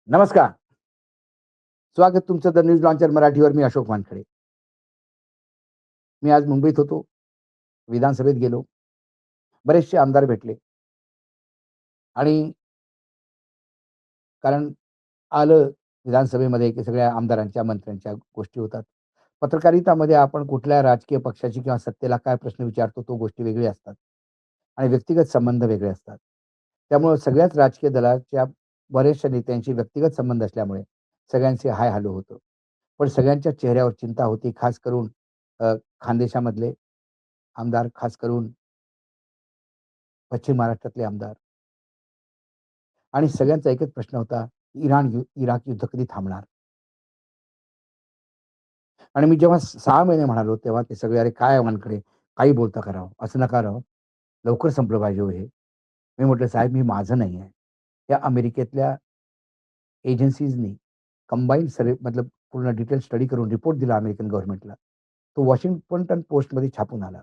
नमस्कार. स्वागत तुमचं द न्यूज लॉन्चर मराठीवर. मी अशोक वानखडे. मी आज मुंबईत होतो. विधानसभेत गेलो. बरेचसे आमदार भेटले आणि कारण आलं विधानसभेमध्ये की सगळ्या आमदारांच्या, मंत्र्यांच्या गोष्टी होतात. पत्रकारितामध्ये आपण कुठल्या राजकीय पक्षाची किंवा सत्तेला काय प्रश्न विचारतो, तो गोष्टी वेगळ्या असतात आणि व्यक्तिगत संबंध वेगळे असतात. त्यामुळे सगळ्याच राजकीय दलाच्या बऱ्याचशा नेत्यांशी व्यक्तिगत संबंध असल्यामुळे सगळ्यांचे हाय-हॅलो होतं. पण सगळ्यांच्या चेहऱ्यावर चिंता होती, खास करून खानदेशामधले आमदार, खास करून पश्चिम महाराष्ट्रातले आमदार आणि सगळ्यांचा एकच प्रश्न होता, इराक युद्ध कधी थांबणार? आणि मी जेव्हा 6 महिने म्हणालो, तेव्हा ते सगळे, "अरे काय वानखडे, काही बोलता का राव? असं नका राव. लवकर संपलं पाहिजे हो हे." मी म्हटलं, "साहेब, मी माझं नाही आहे. या अमेरिकेतल्या एजन्सीजनी कंबाईन्ड सर्व्हे मतलब पूर्ण डिटेल स्टडी करून रिपोर्ट दिला अमेरिकन गव्हर्नमेंटला. तो वॉशिंग्टन पोस्टमध्ये छापून आला.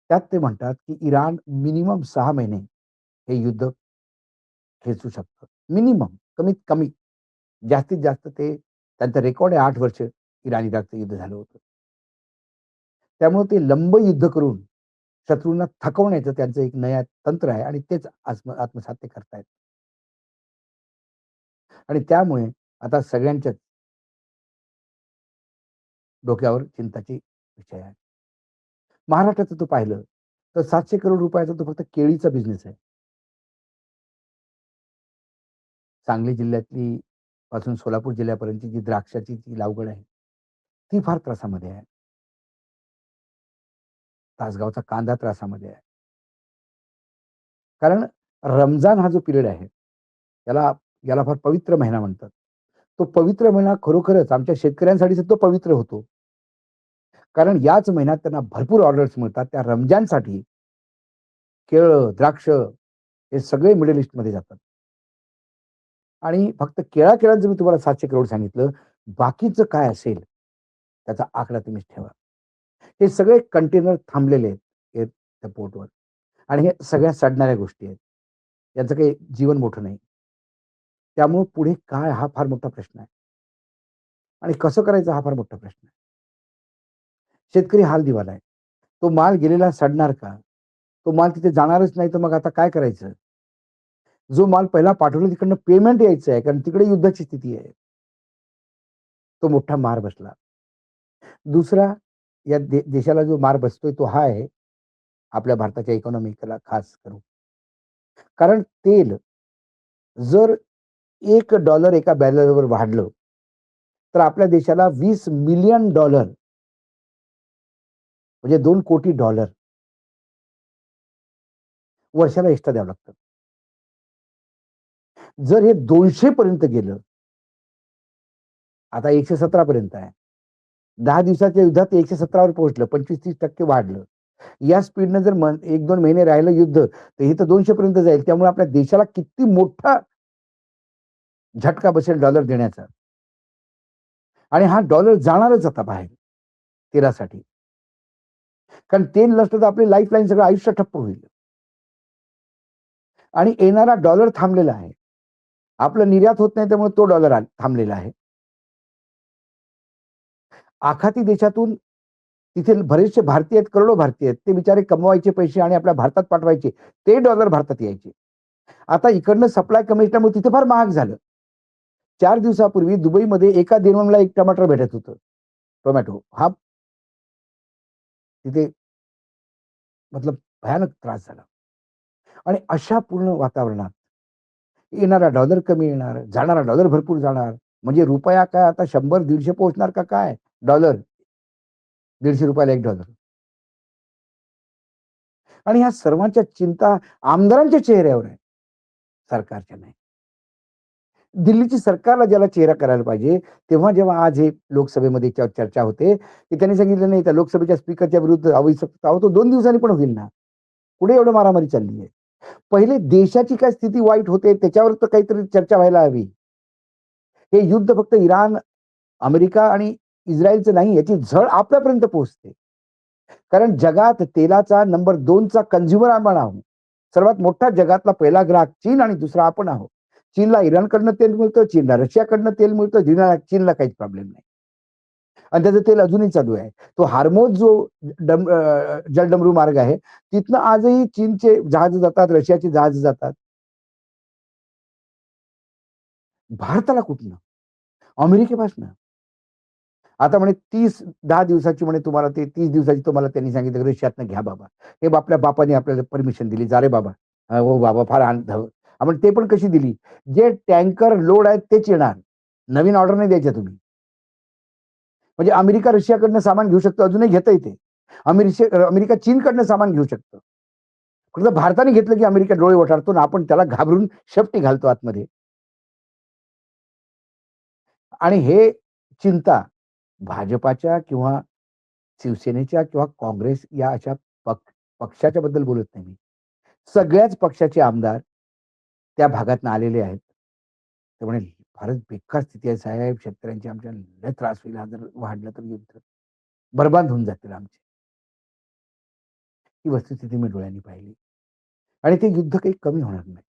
त्यात ते म्हणतात, की इराण मिनिमम 6 महिने हे युद्ध खेचू शकतं. मिनिमम, कमीत कमी. जास्तीत जास्त ते त्यांचा रेकॉर्ड आहे 8 वर्ष इराण-इराकचं युद्ध झालं होतं. त्यामुळे ते लंब युद्ध करून शत्रूंना थकवण्याचं त्यांचं एक नया तंत्र आहे आणि तेच आत्मसात ते करतायत. आणि त्यामुळे आता सगळ्यांच्याच डोक्यावर चिंताची विषय आहे. महाराष्ट्राचं तू पाहिलं, तर 700 करोड रुपयाचा तो फक्त केळीचा बिझनेस आहे. सांगली जिल्ह्यातली पासून सोलापूर जिल्ह्यापर्यंतची जी द्राक्षाची जी लागवड आहे, ती फार त्रासामध्ये आहे. तासगावचा कांदा त्रासामध्ये आहे. कारण रमजान हा जो पिरियड आहे, त्याला याला फार पवित्र महिना म्हणतात. तो पवित्र महिना खरोखरच आमच्या शेतकऱ्यांसाठीच तो पवित्र होतो. कारण याच महिन्यात त्यांना भरपूर ऑर्डर्स मिळतात. त्या रमजानसाठी केळं, द्राक्ष हे सगळे मिडल ईस्टमध्ये जातात. आणि फक्त केळाचं मी तुम्हाला 700 करोड सांगितलं. बाकीचं काय असेल, त्याचा आकडा तुम्हीच ठेवा. हे सगळे कंटेनर थांबलेले आहेत, हे त्या पोर्टवर आणि हे सगळ्या सडणाऱ्या गोष्टी आहेत. याचं काही जीवन मोठं नाही. त्यामुळे पुढे काय हा फार मोठा प्रश्न आहे. आणि कसं करायचं हा फार मोठा प्रश्न आहे. शेतकरी हालदिवाला आहे. तो माल गेलेला सडणार का? तो माल तिथे जाणारच नाही, तर मग आता काय करायचं? जो माल पहिला पाठवला तिकडनं पेमेंट यायचं आहे, कारण तिकडे युद्धाची स्थिती आहे. तो मोठा मार बसला. दुसरा या देशाला जो मार बसतोय तो हा आहे, आपल्या भारताच्या इकॉनॉमिकला खास करून. कारण तेल जर $1 एका बॅरलवर वाढलं, तर आपल्या देशाला $20 मिलियन म्हणजे $2 कोटी वर्षाला एक्स्ट्रा द्यावं लागतं. जर हे 200 पर्यंत गेलं, आता 117 पर्यंत आहे. 10 दिवसाच्या युद्धात ते 117 वर पोहोचलं. 25-30% वाढलं. या स्पीडनं जर 1-2 महिने राहिलं युद्ध, तर हे तर 200 पर्यंत जाईल. त्यामुळे आपल्या देशाला किती मोठा झटका बसेल डॉलर देण्याचा. आणि हा डॉलर जाणारच आता बाहेर तेलासाठी. कारण तेल नसलं तर आपली लाईफलाईन सगळं आयुष्य ठप्प होईल. आणि येणारा डॉलर थांबलेला आहे. आपलं निर्यात होत नाही, त्यामुळे तो डॉलर थांबलेला आहे. आखाती देशातून तिथे बरेचसे भारतीय आहेत, करोडो भारतीय आहेत. ते बिचारे कमवायचे पैसे आणि आपल्या भारतात पाठवायचे. ते डॉलर भारतात यायचे. आता इकडनं सप्लाय कमी असल्यामुळे तिथे फार महाग झालं. 4 दिवसापूर्वी दुबईमध्ये एका दिरहमला 1 टमाटर भेटत होतं. टोमॅटो हा तिथे मतलब भयानक त्रास झाला. आणि अशा पूर्ण वातावरणात येणारा डॉलर कमी येणार, जाणारा डॉलर भरपूर जाणार. म्हणजे रुपया काय आता 100-150 पोहोचणार का काय? डॉलर. ₹150 $1. आणि ह्या सर्वांच्या चिंता आमदारांच्या चेहऱ्यावर आहे, सरकारच्या नाही. दिल्लीची सरकारला ज्याला चेहरा करायला पाहिजे, तेव्हा जेव्हा आज हे लोकसभेमध्ये चर्चा होते, की त्यांनी सांगितलं नाही त्या लोकसभेच्या स्पीकरच्या विरुद्ध अहो तो 2 दिवसांनी पण होईल ना. कुठे एवढं मारामारी चालली आहे? पहिले देशाची काय स्थिती वाईट होते त्याच्यावर तर काहीतरी चर्चा व्हायला हवी. हे युद्ध फक्त इराण, अमेरिका आणि इस्रायलचं नाही, याची झळ आपल्यापर्यंत पोहोचते. कारण जगात तेलाचा नंबर 2 चा कन्झ्युमर आपण आहोत. सर्वात मोठा जगातला पहिला ग्राहक चीन आणि दुसरा आपण आहोत. चीनला इराणकडनं तेल मिळतं, चीनला रशियाकडनं तेल मिळतं, चीनला काहीच प्रॉब्लेम नाही. आणि त्याचं तेल अजूनही चालू आहे. तो हार्मोज जो जलडमरू मार्ग आहे, तिथनं आजही चीनचे जहाज जातात, रशियाची जहाज जातात. भारताला कुठनं? अमेरिकेपासनं. आता म्हणे 10 दिवसाची म्हणे तुम्हाला ते 30 दिवसाची तुम्हाला त्यांनी सांगितलं रशियातनं घ्या बाबा. हे आपल्या बापाने आपल्याला परमिशन दिली. जा रे बाबा. हो बाबा फार आपण ते पण कशी दिली? जे टँकर लोड आहेत तेच येणार. नवीन ऑर्डर नाही द्यायच्या तुम्ही. म्हणजे अमेरिका रशियाकडनं सामान घेऊ शकतो, अजूनही घेता येते. अमेरिका चीनकडनं सामान घेऊ शकतं. फक्त भारताने घेतलं की अमेरिका डोळे वटारतो आणि आपण त्याला घाबरून शेपटी घालतो आतमध्ये. आणि हे चिंता भाजपाच्या किंवा शिवसेनेच्या किंवा काँग्रेस या अशा पक्षाच्या बद्दल बोलत नाही मी. सगळ्याच पक्षाचे आमदार त्या भागातनं आलेले आहेत. ते म्हणे फारच बेकार स्थिती आहे साहेब, शेतकऱ्यांची आमच्या लय त्रास होईल हा जर वाढलं तर युद्ध. बरबाद होऊन जातील आमचे. ही वस्तुस्थिती मी डोळ्यांनी पाहिली. आणि ते युद्ध काही कमी होणार नाही.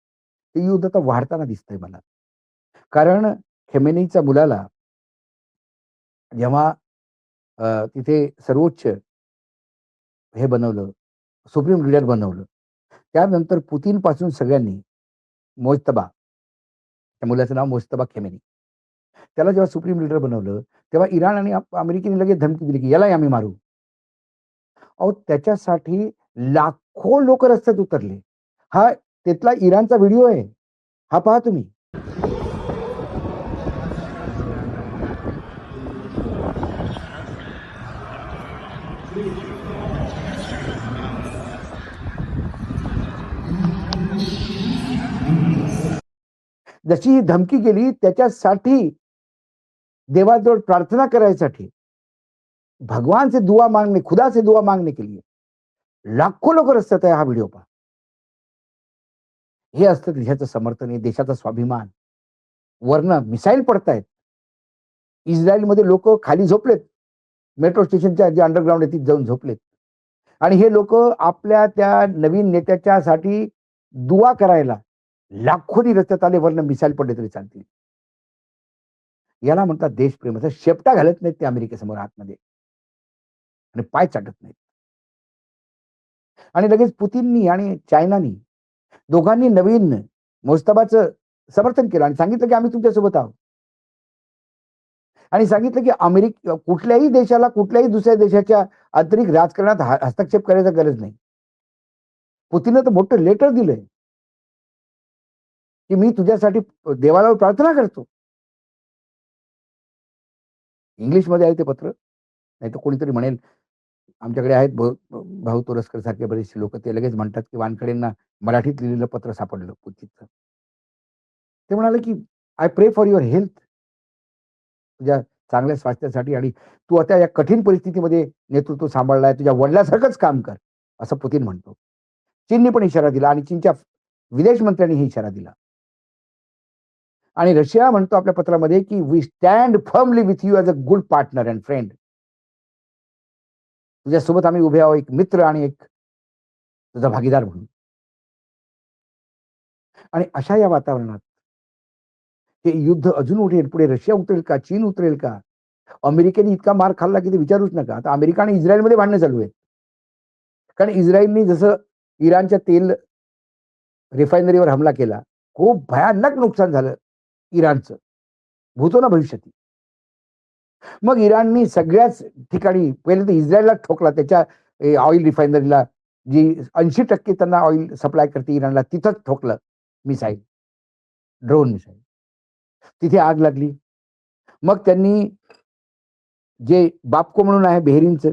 ते युद्ध आता वाढताना दिसतंय मला. कारण खेमेनीच्या मुलाला जेव्हा तिथे सर्वोच्च हे बनवलं, सुप्रीम लीडर बनवलं. त्यानंतर पुतीनपासून सगळ्यांनी मोजतबा, त्या मुलाचं नाव मोजतबा खेमेनी. त्याला जेव्हा सुप्रीम लीडर बनवलं, तेव्हा इराण आणि अमेरिकेने लगेच धमकी दिली, की यालाही आम्ही मारू. अहो त्याच्यासाठी लाखो लोक रस्त्यात उतरले. हा तिथला इराणचा व्हिडिओ आहे. हा पहा तुम्ही. जशी ही धमकी गेली त्याच्यासाठी देवाजवळ प्रार्थना करायसाठी भगवान से दुआ मांगणे, खुदा से दुआ मांगने के लिए लाखो लोक रस्त्यात आहे. हा व्हिडिओ पहा. हे असतं देशाचं समर्थन, हे देशाचा स्वाभिमान. वरनं मिसाईल पडतायत. इस्रायलमध्ये लोक खाली झोपलेत. मेट्रो स्टेशनच्या जे अंडरग्राउंड आहे तिथे जाऊन झोपलेत. आणि हे लोक आपल्या त्या नवीन नेत्याच्यासाठी दुआ करायला लाखोनी रस्त्यात आले, वरनं मिसाईल पडले तरी चालतील. याला म्हणतात देशप्रेमाचा शेपटा घालत नाहीत ते अमेरिकेसमोर आतमध्ये आणि पाय चाटत नाहीत. आणि लगेच पुतीननी आणि चायनानी दोघांनी नवीन मोजतबाचं समर्थन केलं आणि सांगितलं की आम्ही तुमच्यासोबत आहोत. आणि सांगितलं की कुठल्याही देशाला कुठल्याही दुसऱ्या देशाच्या आंतरिक राजकारणात हस्तक्षेप करायची गरज नाही. पुतीननं तर मोठं लेटर दिलंय की मी तुझ्यासाठी देवाला प्रार्थना करतो. इंग्लिशमध्ये आहे ते पत्र. नाहीतर कोणीतरी म्हणेल आमच्याकडे आहेत भाऊ तोरसकर सारखे बरेचसे लोक, ते लगेच म्हणतात की वानखेडेंना मराठीत लिहिलेलं पत्र सापडलं पुतीनचं. ते म्हणाले की आय प्रे फॉर युअर हेल्थ, तुझ्या चांगल्या स्वास्थ्यासाठी, आणि तू आता या कठीण परिस्थितीमध्ये नेतृत्व सांभाळलाय, तुझ्या वडिलांसारखंच काम कर, असं पुतीन म्हणतो. चीनने पण इशारा दिला आणि चीनच्या विदेश मंत्र्यांनीही इशारा दिला. आणि रशिया म्हणतो आपल्या पत्रामध्ये की we stand firmly with you as a good partner and friend. तुझ्यासोबत आम्ही उभे आहोत, एक मित्र आणि एक तुझा भागीदार म्हणून. आणि अशा या वातावरणात हे युद्ध अजून उठेल, पुढे रशिया उतरेल का, चीन उतरेल का? अमेरिकेने इतका मार खाल्ला की ते विचारूच नका. आता अमेरिका आणि इस्रायलमध्ये भांडणं चालू आहेत. कारण इस्रायलनी जसं इराणच्या तेल रिफायनरीवर हमला केला, खूप भयानक नुकसान झालं इराणचं, भूतो ना भविष्यती. मग इराणनी सगळ्याच ठिकाणी पहिले तर इस्रायलला ठोकला, त्याच्या ऑइल रिफायनरीला, जी 80% त्यांना ऑइल सप्लाय करते इराणला, तिथंच ठोकलं मिसाईल, ड्रोन मिसाईल. तिथे आग लागली. मग त्यांनी जे बापको म्हणून आहे बेहरीनचं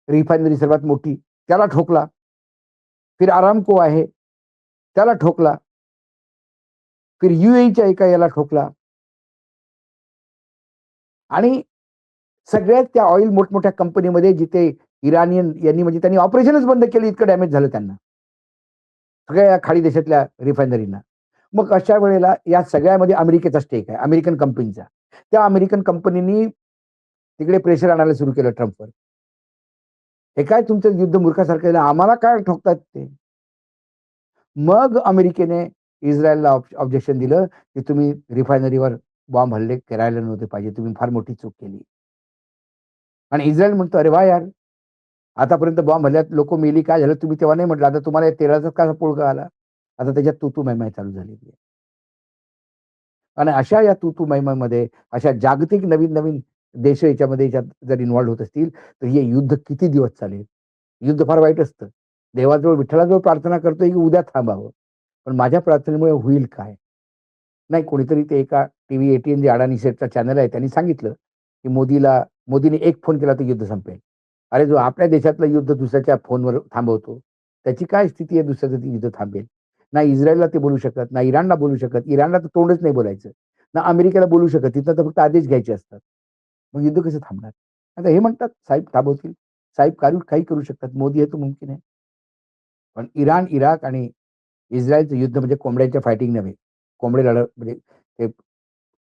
रिफायनरी सर्वात मोठी, त्याला ठोकला. फिर आरामको आहे, त्याला ठोकला. फिर UAEच्या एका याला ठोकला. आणि सगळ्यात त्या ऑइल मोठमोठ्या कंपनीमध्ये जिथे इराणियन यांनी म्हणजे त्यांनी ऑपरेशनच बंद केलं, इतकं डॅमेज झालं त्यांना, सगळ्या खाडी देशातल्या रिफायनरीना. मग अशा वेळेला या सगळ्यामध्ये अमेरिकेचा स्टेक आहे, अमेरिकन कंपनीचा. त्या अमेरिकन कंपनीनी तिकडे प्रेशर आणायला सुरू केलं ट्रम्पवर. हे काय तुमचं युद्ध मूर्खासारखं, आम्हाला काय ठोकतात ते? मग अमेरिकेने इस्रायलला ऑब्जेक्शन दिलं, की तुम्ही रिफायनरीवर बॉम्ब हल्ले करायला नव्हते पाहिजे. तुम्ही फार मोठी चूक केली. आणि इस्रायल म्हणतो, "अरे वाह यार! आतापर्यंत बॉम्ब हल्ल्यात लोकं मेली, काय झालं? तुम्ही तेव्हा नाही म्हटलं. आता तुम्हाला या तेलाचाच का पुळका आला?" आता त्याच्यात तू-तू, मैं-मैं चालू झालेली आहे. आणि अशा या तू-तू, मैं-मैमध्ये अशा जागतिक नवीन-नवीन देश याच्यात जर इन्व्हॉल्व होत असतील, तर हे युद्ध किती दिवस चालेल? युद्ध फार वाईट असतं. देवाजवळ, विठ्ठलाजवळ प्रार्थना करतोय, की उद्या थांबावं. पण माझ्या प्रार्थनेमुळे होईल काय? नाही, कोणीतरी ते एका टीव्ही 18 जे अडाणी सेटचा चॅनल आहे, त्यांनी सांगितलं, की मोदीने एक फोन केला तर युद्ध संपेल. अरे, जो आपल्या देशातलं युद्ध दुसऱ्याच्या फोनवर थांबवतो, त्याची काय स्थिती आहे दुसऱ्याचं ते युद्ध थांबेल? ना इस्रायलला ते बोलू शकत, ना इराणला बोलू शकत. इराणला तर तोंडच नाही बोलायचं. ना अमेरिकेला बोलू शकत. तिथं तर फक्त आदेश घ्यायचे असतात. मग युद्ध कसं थांबणार? आता हे म्हणतात, साहेब थांबवतील. साहेब काही करू शकतात. मोदी आहे तो मुमकिन आहे. पण इराण, इराक आणि इस्रायलचं युद्ध म्हणजे कोंबड्यांच्या फायटिंग नव्हे. कोंबडे म्हणजे ते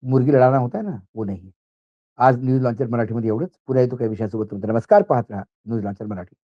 मुर्गी लढाना होता है ना, वो नहीं. आज न्यूज लॉन्चर मराठीमध्ये एवढंच. पुन्हा येतो काही विषयासोबत तुमचा. नमस्कार. पाहत राहा न्यूज लॉन्चर मराठी.